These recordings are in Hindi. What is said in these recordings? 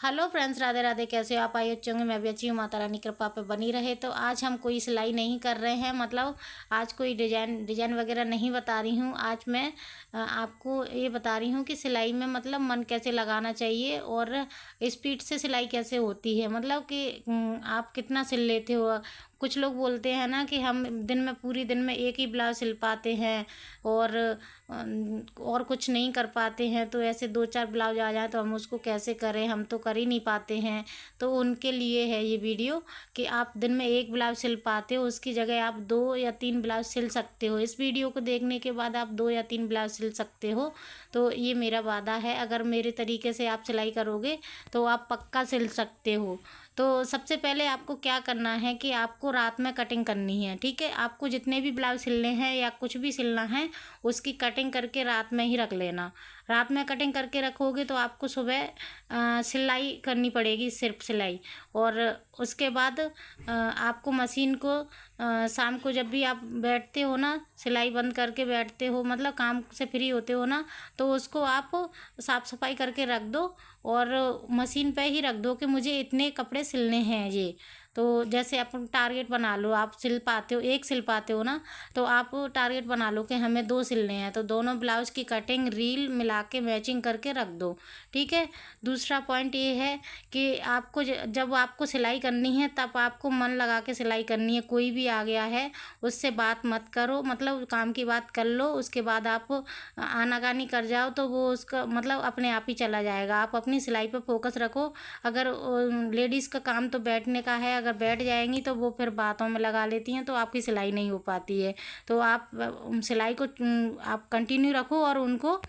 Hello friends, Radhe Radhe. कैसे हो आप? आई अच्छे होंगे। मैं भी अच्छी हूँ, माता रानी कृपा पे बनी रहे। तो आज हम कोई सिलाई नहीं कर रहे हैं, मतलब आज कोई डिजाइन वगैरह नहीं बता रही हूँ। आज मैं आपको ये बता रही हूँ कि सिलाई में मतलब मन कैसे लगाना चाहिए और स्पीड से सिलाई कैसे होती है, मतलब कि आप कितना सिल लेते हो। कुछ लोग बोलते हैं ना कि हम पूरी दिन में एक ही ब्लाउज सिल पाते हैं और कुछ नहीं कर पाते हैं। तो ऐसे दो चार ब्लाउज आ जाए तो हम उसको कैसे करें, हम तो कर ही नहीं पाते हैं। तो उनके लिए है ये वीडियो कि आप दिन में एक ब्लाउज सिल पाते हो, उसकी जगह आप 2 या 3 ब्लाउज सिल सकते हो। इस वीडियो को देखने के बाद आप 2 या 3 ब्लाउज सिल सकते हो। तो ये मेरा वादा है, अगर मेरे तरीके से आप सिलाई करोगे तो आप पक्का सिल सकते हो। तो सबसे पहले आपको क्या करना है कि आपको रात में कटिंग करनी है, ठीक है। आपको जितने भी ब्लाउज सिलने हैं या कुछ भी सिलना है उसकी कटिंग करके रात में ही रख लेना। रात में कटिंग करके रखोगे तो आपको सुबह सिलाई करनी पड़ेगी, सिर्फ सिलाई। और उसके बाद आपको मशीन को शाम को जब भी आप बैठते हो ना, सिलाई बंद करके बैठते हो, मतलब काम से फ्री होते हो ना, तो उसको आप साफ़ सफाई करके रख दो और मशीन पे ही रख दो कि मुझे इतने कपड़े सिलने हैं ये। तो जैसे आप टारगेट बना लो, आप सिल पाते हो, एक सिल पाते हो ना, तो आप टारगेट बना लो कि हमें 2 सिलने हैं, तो दोनों ब्लाउज की कटिंग रील मिला के मैचिंग करके रख दो, ठीक है। दूसरा पॉइंट ये है कि आपको जब आपको सिलाई करनी है तब आपको मन लगा के सिलाई करनी है। कोई भी आ गया है उससे बात मत करो, मतलब काम की बात कर लो, उसके बाद आप आनाकानी कर जाओ तो वो उसका मतलब अपने आप ही चला जाएगा। आप अपनी सिलाई पे फोकस रखो। अगर लेडीज़ का काम तो बैठने का है, अगर बैठ जाएंगी तो वो फिर बातों में लगा लेती हैं तो आपकी सिलाई नहीं हो पाती है। तो आप सिलाई को आप कंटिन्यू रखो और उनको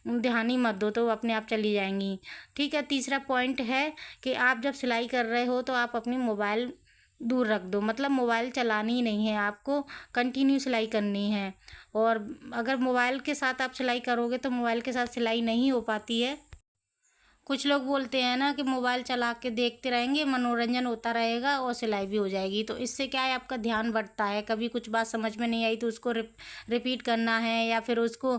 ध्यान ही मत दो, तो वो अपने आप चली जाएंगी, ठीक है। तीसरा पॉइंट है कि आप जब सिलाई कर रहे हो तो आप अपनी मोबाइल दूर रख दो, मतलब मोबाइल चलानी ही नहीं है, आपको कंटिन्यू सिलाई करनी है। और अगर मोबाइल के साथ आप सिलाई करोगे तो मोबाइल के साथ सिलाई नहीं हो पाती है। कुछ लोग बोलते हैं ना कि मोबाइल चला के देखते रहेंगे, मनोरंजन होता रहेगा और सिलाई भी हो जाएगी। तो इससे क्या है, आपका ध्यान बढ़ता है। कभी कुछ बात समझ में नहीं आई तो उसको रिपीट करना है या फिर उसको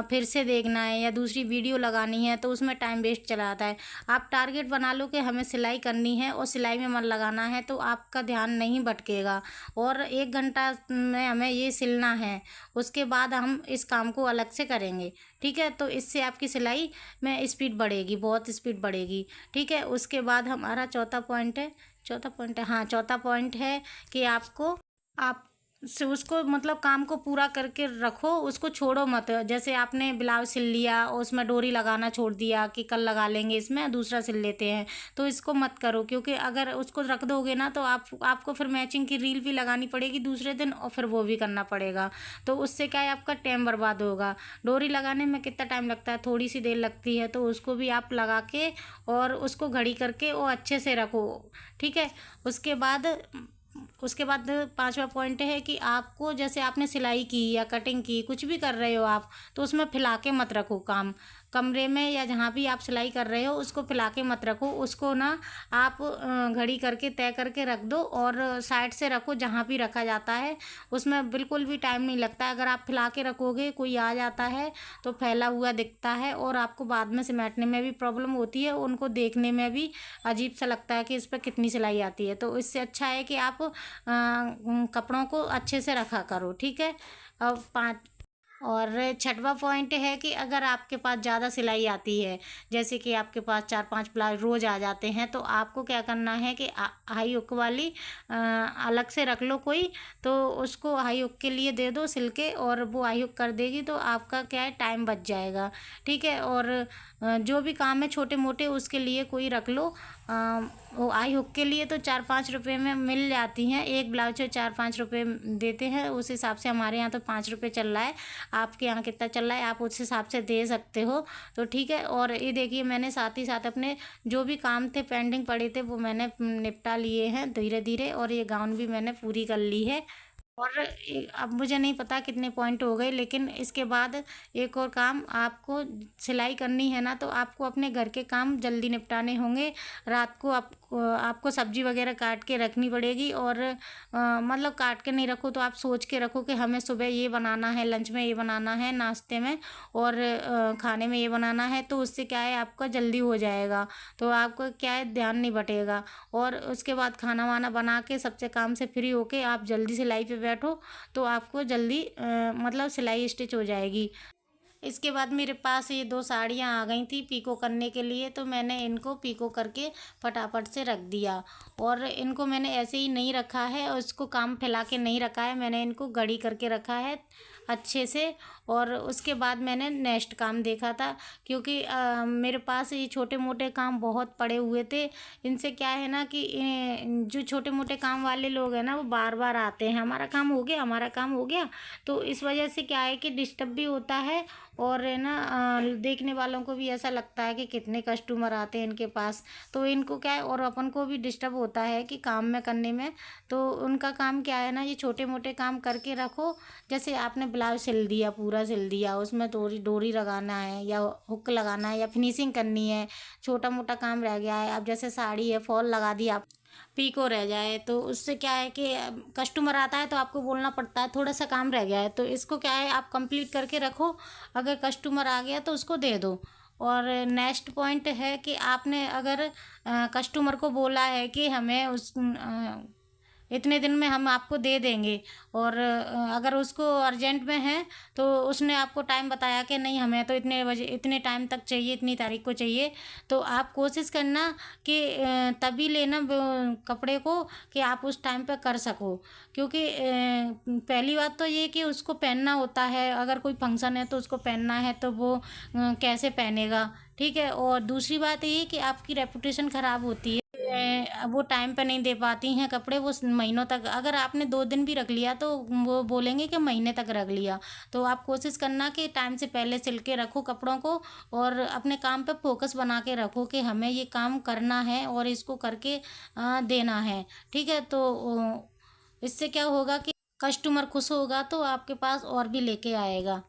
फिर से देखना है या दूसरी वीडियो लगानी है, तो उसमें टाइम वेस्ट चला जाता है। आप टारगेट बना लो कि हमें सिलाई करनी है और सिलाई में मन लगाना है, तो आपका ध्यान नहीं भटकेगा। और 1 घंटा में हमें ये सिलना है, उसके बाद हम इस काम को अलग से करेंगे, ठीक है। तो इससे आपकी सिलाई में स्पीड बढ़ेगी, बहुत स्पीड बढ़ेगी, ठीक है। उसके बाद हमारा चौथा पॉइंट है कि आपको आप से उसको मतलब काम को पूरा करके रखो, उसको छोड़ो मत। जैसे आपने ब्लाउज सिल लिया और उसमें डोरी लगाना छोड़ दिया कि कल लगा लेंगे, इसमें दूसरा सिल लेते हैं, तो इसको मत करो। क्योंकि अगर उसको रख दोगे ना तो आपको फिर मैचिंग की रील भी लगानी पड़ेगी दूसरे दिन और फिर वो भी करना पड़ेगा। तो उससे क्या है, आपका टाइम बर्बाद होगा। डोरी लगाने में कितना टाइम लगता है, थोड़ी सी देर लगती है, तो उसको भी आप लगा के और उसको घड़ी करके और अच्छे से रखो, ठीक है। उसके बाद उसके बाद पांचवा पॉइंट है कि आपको जैसे आपने सिलाई की या कटिंग की, कुछ भी कर रहे हो आप, तो उसमें फैला के मत रखो काम। कमरे में या जहाँ भी आप सिलाई कर रहे हो उसको फैला के मत रखो, उसको ना आप घड़ी करके तय करके रख दो और साइड से रखो जहाँ भी रखा जाता है, उसमें बिल्कुल भी टाइम नहीं लगता है। अगर आप फैला के रखोगे, कोई आ जाता है तो फैला हुआ दिखता है और आपको बाद में समेटने में भी प्रॉब्लम होती है, उनको देखने में भी अजीब सा लगता है कि इस पर कितनी सिलाई आती है। तो इससे अच्छा है कि आप कपड़ों को अच्छे से रखा करो, ठीक है। अब और छठवां पॉइंट है कि अगर आपके पास ज़्यादा सिलाई आती है, जैसे कि आपके पास 4-5 ब्लाउज रोज़ आ जाते हैं, तो आपको क्या करना है कि हाई हुक वाली अलग से रख लो कोई, तो उसको हाई हुक के लिए दे दो सिल के और वो हाई हुक कर देगी, तो आपका क्या है, टाइम बच जाएगा, ठीक है। और जो भी काम है छोटे मोटे उसके लिए कोई रख लो। वो आई हुक के लिए तो 4-5 रुपये में मिल जाती हैं, एक ब्लाउज से 4-5 रुपये देते हैं, उस हिसाब से हमारे यहाँ तो 5 रुपये चल रहा है। आपके यहाँ कितना चल रहा है आप उस हिसाब से दे सकते हो, तो ठीक है। और ये देखिए, मैंने साथ ही साथ अपने जो भी काम थे पेंडिंग पड़े थे वो मैंने निपटा लिए हैं धीरे धीरे, और ये गाउन भी मैंने पूरी कर ली है। और अब मुझे नहीं पता कितने पॉइंट हो गए, लेकिन इसके बाद एक और काम आपको सिलाई करनी है ना, तो आपको अपने घर के काम जल्दी निपटाने होंगे। रात को आपको सब्जी वगैरह काट के रखनी पड़ेगी। और मतलब काट के नहीं रखो तो आप सोच के रखो कि हमें सुबह ये बनाना है, लंच में ये बनाना है, नाश्ते में और खाने में ये बनाना है। तो उससे क्या है आपका जल्दी हो जाएगा, तो आपको क्या है ध्यान नहीं बटेगा। और उसके बाद खाना वाना बना के सबसे काम से फ्री होके आप जल्दी सिलाई पे बैठो तो आपको जल्दी मतलब सिलाई स्टिच हो जाएगी। इसके बाद मेरे पास ये 2 साड़ियाँ आ गई थी पीको करने के लिए, तो मैंने इनको पीको करके फटाफट से रख दिया। और इनको मैंने ऐसे ही नहीं रखा है और इसको काम फैला के नहीं रखा है, मैंने इनको गड़ी करके रखा है अच्छे से। और उसके बाद मैंने नेक्स्ट काम देखा था, क्योंकि मेरे पास ये छोटे मोटे काम बहुत पड़े हुए थे। इनसे क्या है ना कि जो छोटे मोटे काम वाले लोग हैं ना वो बार बार आते हैं, हमारा काम हो गया, हमारा काम हो गया। तो इस वजह से क्या है कि डिस्टर्ब भी होता है और है ना देखने वालों को भी ऐसा लगता है कि कितने कस्टमर आते हैं इनके पास। तो इनको क्या है और अपन को भी डिस्टर्ब होता है कि काम में करने में। तो उनका काम क्या है ना, ये छोटे मोटे काम करके रखो। जैसे आपने ब्लाउज सिल दिया, पूरा सिल दिया, उसमें डोरी डोरी लगाना है या हुक लगाना है या फिनिशिंग करनी है, छोटा मोटा काम रह गया है। अब जैसे साड़ी है फॉल लगा दी आप, पीको रह जाए तो उससे क्या है कि कस्टमर आता है तो आपको बोलना पड़ता है थोड़ा सा काम रह गया है, तो इसको क्या है आप कंप्लीट करके रखो। अगर कस्टमर आ गया तो उसको दे दो। और नेक्स्ट पॉइंट है कि आपने अगर कस्टमर को बोला है कि हमें इतने दिन में हम आपको दे देंगे, और अगर उसको अर्जेंट में है तो उसने आपको टाइम बताया कि नहीं हमें तो इतने बजे इतने टाइम तक चाहिए, इतनी तारीख को चाहिए, तो आप कोशिश करना कि तभी लेना कपड़े को कि आप उस टाइम पे कर सको। क्योंकि पहली बात तो ये कि उसको पहनना होता है, अगर कोई फंक्शन है तो उसको पहनना है तो वो कैसे पहनेगा, ठीक है। और दूसरी बात ये कि आपकी रेपुटेशन ख़राब होती है, वो टाइम पे नहीं दे पाती हैं कपड़े, वो महीनों तक, अगर आपने 2 दिन भी रख लिया तो वो बोलेंगे कि महीने तक रख लिया। तो आप कोशिश करना कि टाइम से पहले सिल के रखो कपड़ों को और अपने काम पे फोकस बना के रखो कि हमें ये काम करना है और इसको करके देना है, ठीक है। तो इससे क्या होगा कि कस्टमर खुश होगा तो आपके पास और भी लेके आएगा।